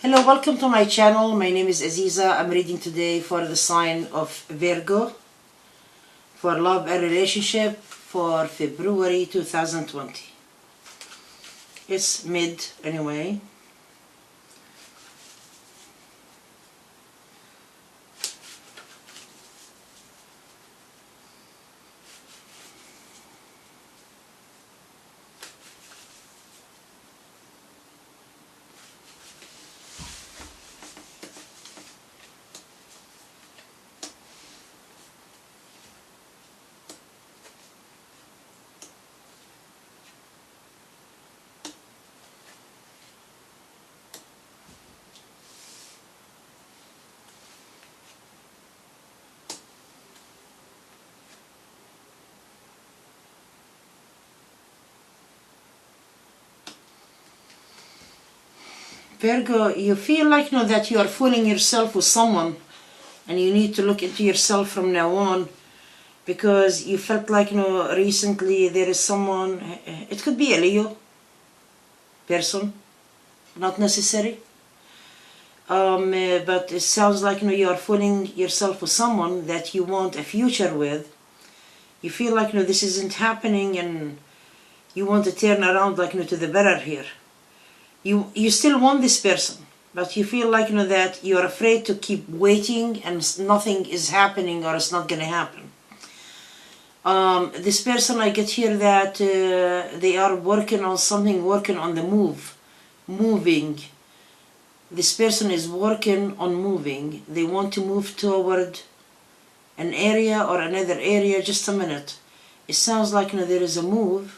Hello, welcome to my channel. My name is Aziza. I'm reading today for the sign of Virgo for love and relationship for February 2020. It's mid anyway. Virgo, you feel like that you are fooling yourself with someone, and you need to look into yourself from now on, because you felt like recently there is someone. It could be a Leo person, not necessary. But it sounds like you are fooling yourself with someone that you want a future with. You feel like this isn't happening, and you want to turn around to the better here. You still want this person, but you feel like that you are afraid to keep waiting and nothing is happening, or it's not going to happen. This person, I get here that they are working on something, working on the moving. This person is working on moving. They want to move toward an area or another area. Just a minute. It sounds like there is a move.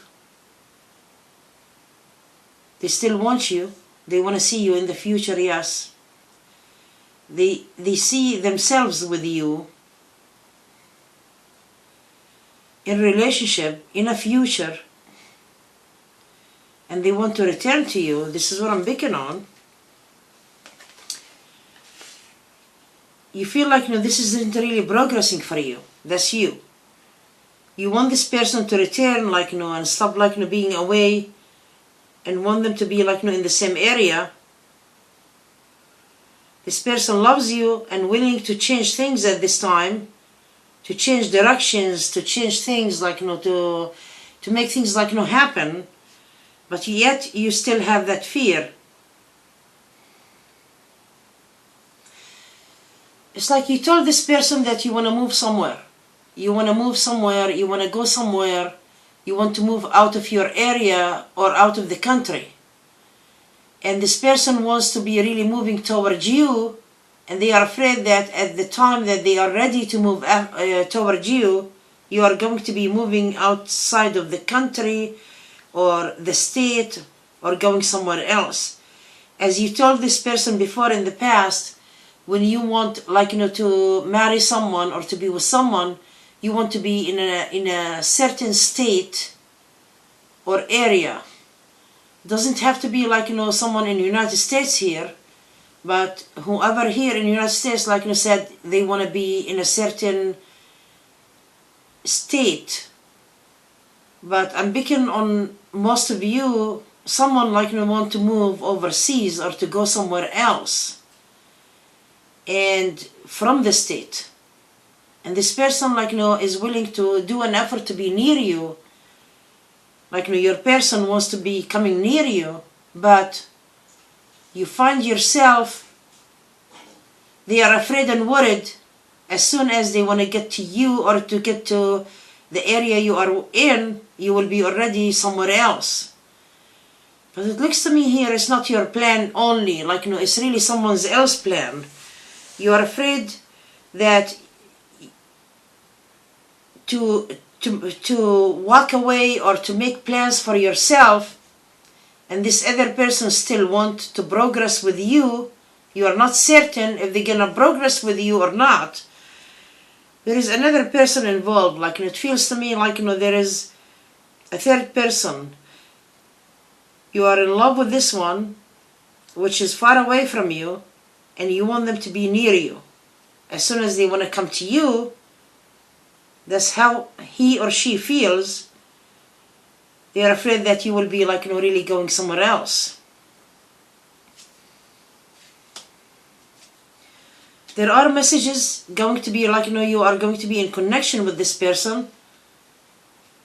They still want you. They want to see you in the future, yes. They see themselves with you in relationship, in a future, and they want to return to you. This is what I'm picking on. You feel like this isn't really progressing for you. That's you. You want this person to return and stop being away, and want them to be in the same area. This person loves you and willing to change things at this time, to change directions, to change things to make things happen, but yet you still have that fear. It's like you told this person that you want to move somewhere. You want to move somewhere, you want to go somewhere. You want to move out of your area or out of the country. And this person wants to be really moving towards you, and they are afraid that at the time that they are ready to move towards you, you are going to be moving outside of the country or the state or going somewhere else. As you told this person before in the past, when you want to marry someone or to be with someone, you want to be in a certain state or area. Doesn't have to be someone in the United States here, but whoever here in the United States, said, they want to be in a certain state. But I'm picking on most of you, someone want to move overseas or to go somewhere else, and from the state. And this person is willing to do an effort to be near you. Your person wants to be coming near you, but you find yourself, they are afraid and worried as soon as they want to get to you or to get to the area you are in, you will be already somewhere else. But it looks to me here it's not your plan only, it's really someone else's plan. You are afraid that to walk away or to make plans for yourself, and this other person still want to progress with you. You are not certain if they're gonna progress with you or not. There is another person involved. It feels to me there is a third person. You are in love with this one, which is far away from you, and you want them to be near you. As soon as they want to come to you, that's how he or she feels. They are afraid that you will be really going somewhere else. There are messages going to be like, you are going to be in connection with this person,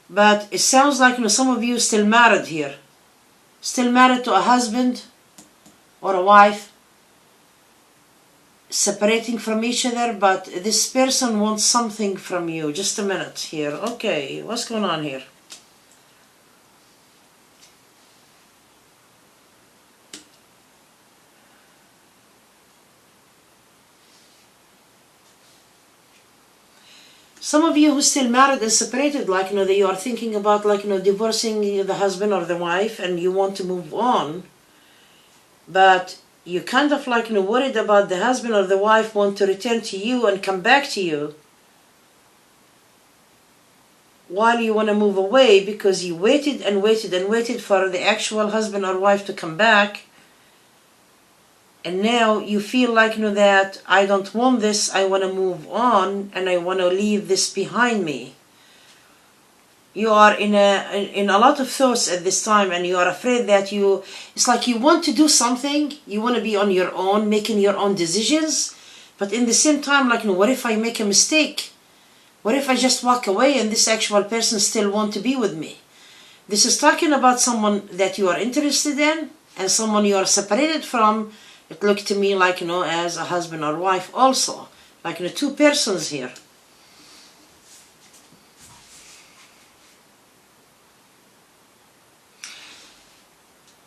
but it sounds like, some of you still married here. Still married to a husband or a wife, separating from each other, but this person wants something from you. Just a minute here. Okay, what's going on here? Some of you who still married and separated, like, that you are thinking about, like, divorcing the husband or the wife, and you want to move on, but you kind of like, worried about the husband or the wife want to return to you and come back to you while you want to move away, because you waited and waited and waited for the actual husband or wife to come back. And now you feel like, that I don't want this, I want to move on, and I want to leave this behind me. You are in a lot of thoughts at this time, and you are afraid that it's like you want to do something, you want to be on your own, making your own decisions, but in the same time, like, what if I make a mistake? What if I just walk away and this actual person still want to be with me? This is talking about someone that you are interested in and someone you are separated from. It looked to me like, as a husband or wife also. Like, two persons here.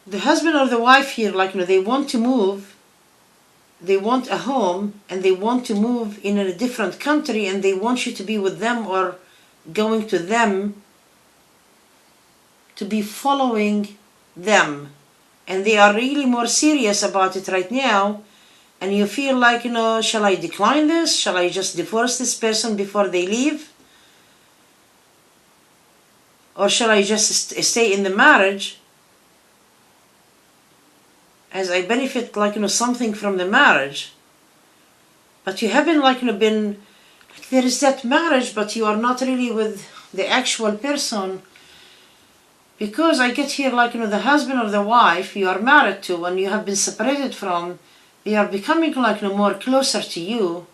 The husband or the wife here, like, they want to move. They want a home, and they want to move in a different country, and they want you to be with them or going to them, to be following them. And they are really more serious about it right now, and you feel like, shall I decline this? Shall I just divorce this person before they leave? Or shall I just stay in the marriage as I benefit, like, something from the marriage? But you haven't, like, been, like, there is that marriage, but you are not really with the actual person. Because I get here, like, the husband or the wife you are married to and you have been separated from, they are becoming, like, more closer to you.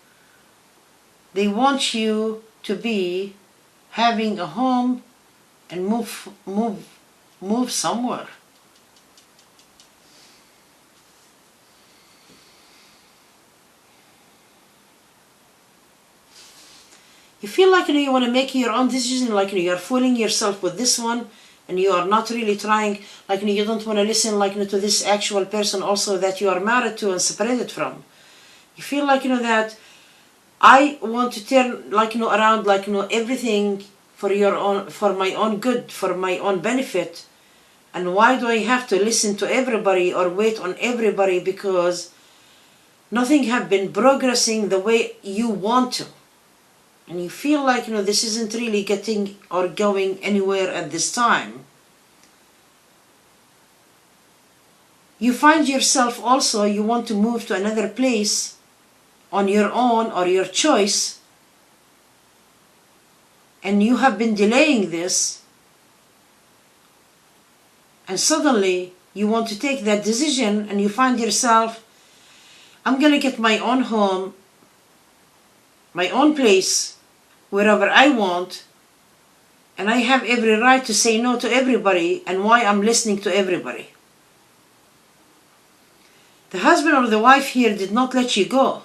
They want you to be having a home and move somewhere. You feel like, you want to make your own decision, like, you are fooling yourself with this one, and you are not really trying, like, you don't want to listen, like, to this actual person also that you are married to and separated from. You feel like, that I want to turn, like, around, like, everything for my own good, for my own benefit. And why do I have to listen to everybody or wait on everybody, because nothing have been progressing the way you want to. And you feel like, this isn't really getting or going anywhere at this time. You find yourself also, you want to move to another place on your own or your choice. And you have been delaying this. And suddenly, you want to take that decision, and you find yourself, I'm going to get my own home, my own place, wherever I want, and I have every right to say no to everybody, and why I'm listening to everybody. The husband or the wife here did not let you go.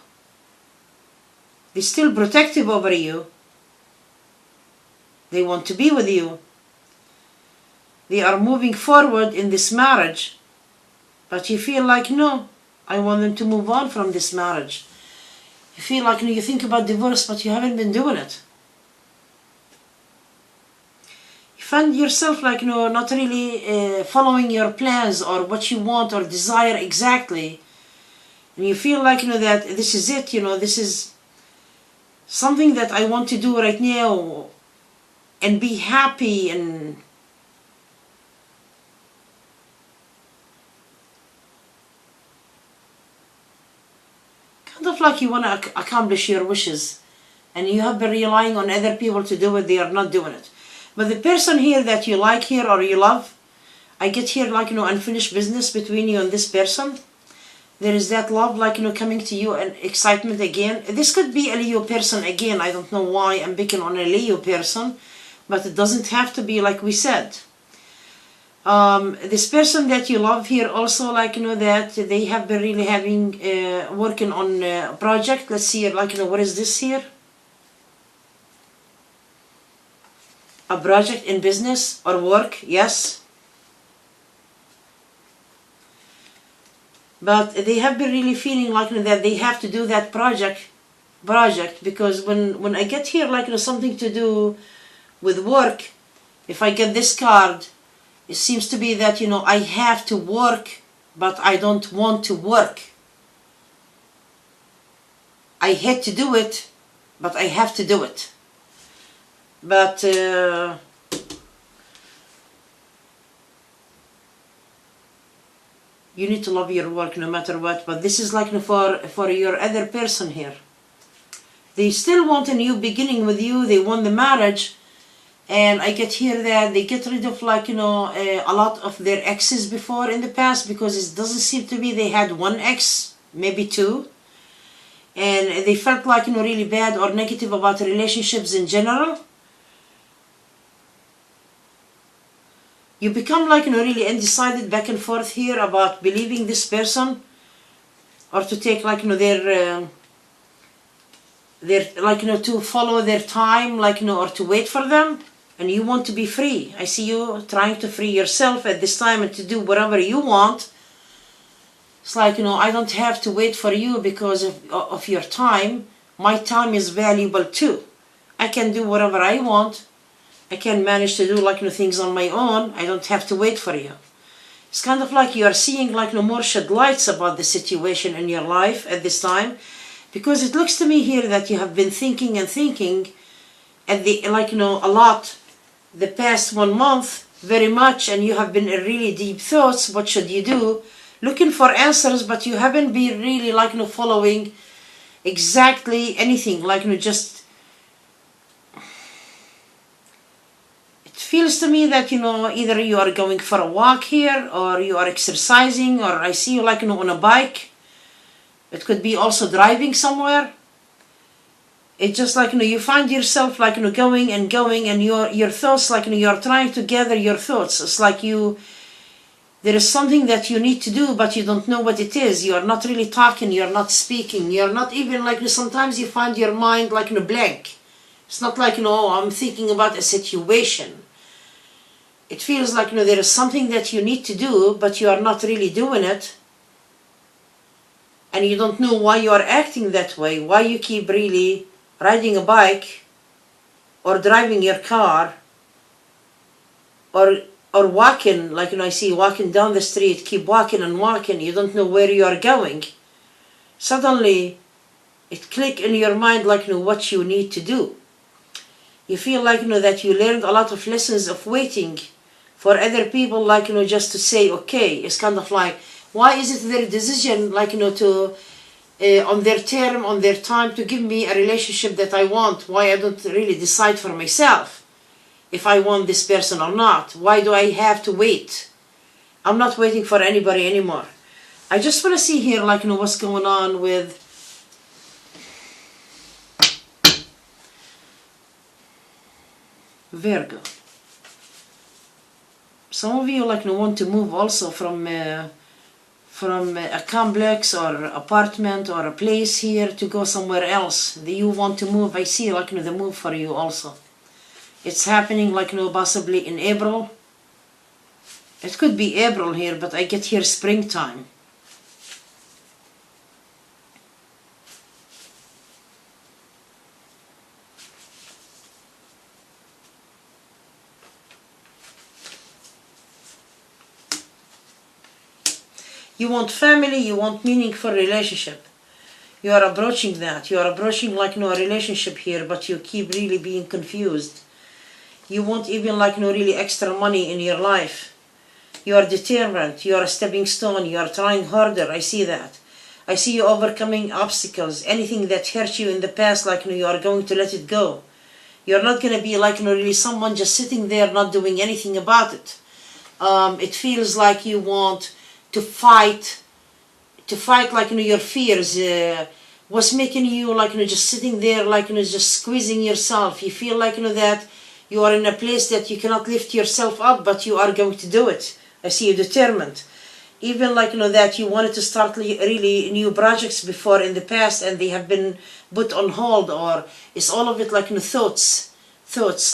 They're still protective over you. They want to be with you. They are moving forward in this marriage, but you feel like, no, I want them to move on from this marriage. You feel like, you think about divorce, but you haven't been doing it. Find yourself, like, not really following your plans or what you want or desire exactly. And you feel like, that this is it, this is something that I want to do right now and be happy, and kind of like you want to accomplish your wishes, and you have been relying on other people to do it. They are not doing it. But the person here that you like here or you love, I get here, like, unfinished business between you and this person. There is that love, like, coming to you, and excitement again. This could be a Leo person again. I don't know why I'm picking on a Leo person, but it doesn't have to be, like we said. This person that you love here also, like, that they have been really having, working on a project. Let's see, like, what is this here? A project in business or work, yes. But they have been really feeling like that they have to do that project because when I get here, like, something to do with work, if I get this card, it seems to be that, I have to work, but I don't want to work. I hate to do it, but I have to do it. But you need to love your work no matter what. But this is like for your other person here. They still want a new beginning with you. They want the marriage. And I get here that they get rid of, like, a lot of their exes before in the past, because it doesn't seem to be they had one ex, maybe two. And they felt like, really bad or negative about relationships in general. You become, like, really undecided back and forth here about believing this person, or to take, like, their like, to follow their time, like, or to wait for them. And you want to be free. I see you trying to free yourself at this time and to do whatever you want. It's like, I don't have to wait for you because of your time. My time is valuable too. I can do whatever I want. I can manage to do, like, things on my own. I don't have to wait for you. It's kind of like you are seeing, like, more shed lights about the situation in your life at this time, because it looks to me here that you have been thinking and thinking at the, like, a lot the past 1 month, very much, and you have been in really deep thoughts. What should you do? Looking for answers, but you haven't been really, like, following exactly anything, like, just feels to me that, either you are going for a walk here, or you are exercising, or I see you, like, on a bike. It could be also driving somewhere. It's just like, you find yourself, like, going and going, and your thoughts, like, you're trying to gather your thoughts. It's like there is something that you need to do, but you don't know what it is. You are not really talking, you're not speaking, you're not even, like, sometimes you find your mind, like, blank. It's not like, I'm thinking about a situation. It feels like, there is something that you need to do, but you are not really doing it. And you don't know why you are acting that way, why you keep really riding a bike, or driving your car, or walking, like, I see you walking down the street, keep walking and walking, you don't know where you are going. Suddenly, it click in your mind, like, what you need to do. You feel like, that you learned a lot of lessons of waiting for other people, like, just to say, okay. It's kind of like, why is it their decision, like, to on their term, on their time, to give me a relationship that I want? Why I don't really decide for myself if I want this person or not? Why do I have to wait? I'm not waiting for anybody anymore. I just want to see here, like, what's going on with Virgo. Some of you, like, want to move also from a complex or apartment or a place here to go somewhere else. You want to move. I see, like, the move for you also. It's happening, like, possibly in April. It could be April here, but I get here springtime. You want family, you want meaningful relationship. You are approaching that. You are approaching, like, a relationship here, but you keep really being confused. You want even, like, really extra money in your life. You are determined. You are a stepping stone. You are trying harder. I see that. I see you overcoming obstacles. Anything that hurt you in the past, like, you are going to let it go. You're not going to be, like, really someone just sitting there not doing anything about it. It feels like you want to fight to fight like your fears. What's making you like just sitting there like just squeezing yourself? You feel like that you are in a place that you cannot lift yourself up, but you are going to do it. I see you determined. Even like that you wanted to start really new projects before in the past, and they have been put on hold, or it's all of it like thoughts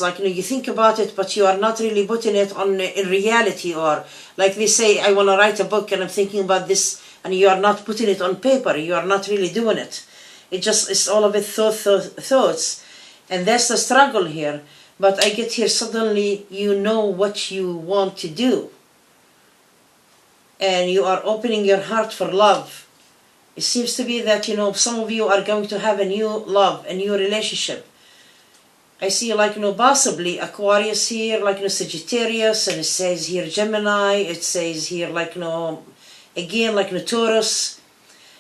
like you think about it, but you are not really putting it on in reality. Or like they say, I want to write a book and I'm thinking about this, and you are not putting it on paper. You are not really doing it. It's all of it thoughts, and that's the struggle here. But I get here, suddenly you know what you want to do, and you are opening your heart for love. It seems to be that some of you are going to have a new love, a new relationship. I see like possibly Aquarius here, like Sagittarius, and it says here Gemini. It says here like again like Taurus.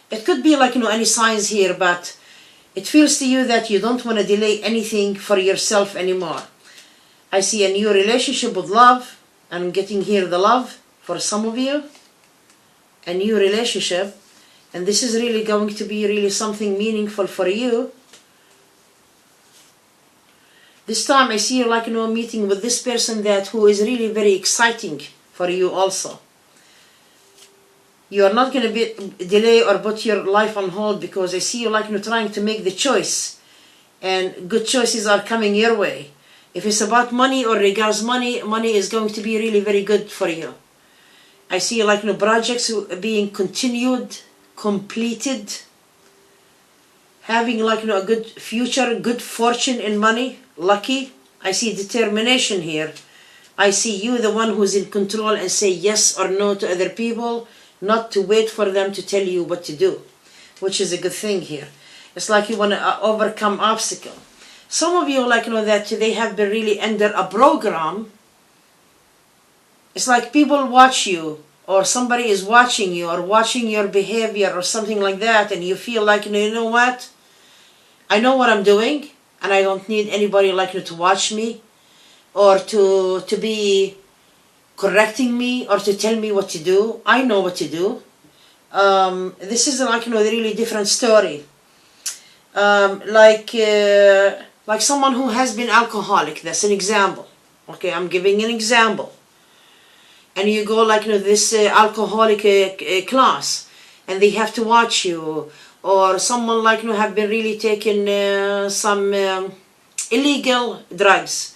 It could be like any signs here, but it feels to you that you don't want to delay anything for yourself anymore. I see a new relationship with love. I'm getting here the love for some of you. A new relationship, and this is really going to be really something meaningful for you. This time I see you like meeting with this person who is really very exciting for you also. You are not going to delay or put your life on hold, because I see you like trying to make the choice, and good choices are coming your way. If it's about money or regards money is going to be really very good for you. I see like projects being continued, completed, having like a good future, good fortune in money, lucky. I see determination here. I see you, the one who's in control, and say yes or no to other people, not to wait for them to tell you what to do, which is a good thing here. It's like you want to overcome obstacle. Some of you like that they have been really under a program. It's like people watch you, or somebody is watching you, or watching your behavior or something like that, and you feel like, you know what? I know what I'm doing, and I don't need anybody like to watch me, or to be correcting me, or to tell me what to do. I know what to do. This is like a really different story. Like someone who has been alcoholic. That's an example. Okay, I'm giving an example. And you go like this alcoholic class, and they have to watch you. Or someone like have been really taking some illegal drugs,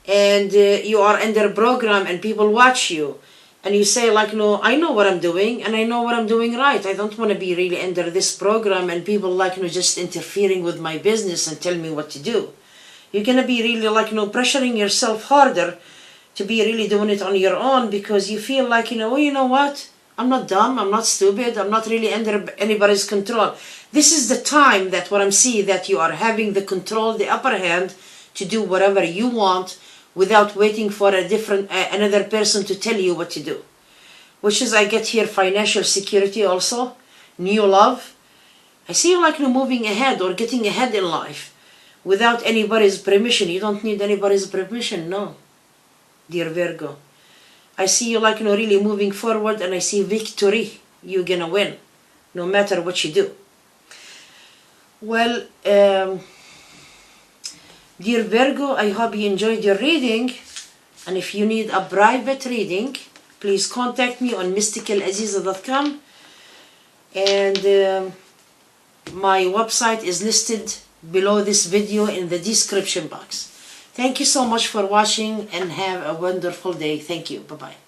and you are under a program and people watch you, and you say like I know what I'm doing, and I know what I'm doing right. I don't want to be really under this program and people like just interfering with my business and tell me what to do. You're gonna be really like pressuring yourself harder to be really doing it on your own, because you feel like well, you know what? I'm not dumb, I'm not stupid, I'm not really under anybody's control. This is the time that what I'm seeing, that you are having the control, the upper hand, to do whatever you want without waiting for another person to tell you what to do. Which is, I get here financial security also, new love. I see you like moving ahead or getting ahead in life without anybody's permission. You don't need anybody's permission, no, dear Virgo. I see you like really moving forward, and I see victory. You're gonna win, no matter what you do. Well, dear Virgo, I hope you enjoyed your reading, and if you need a private reading, please contact me on mysticalaziza.com, and my website is listed below this video in the description box. Thank you so much for watching, and have a wonderful day. Thank you. Bye-bye.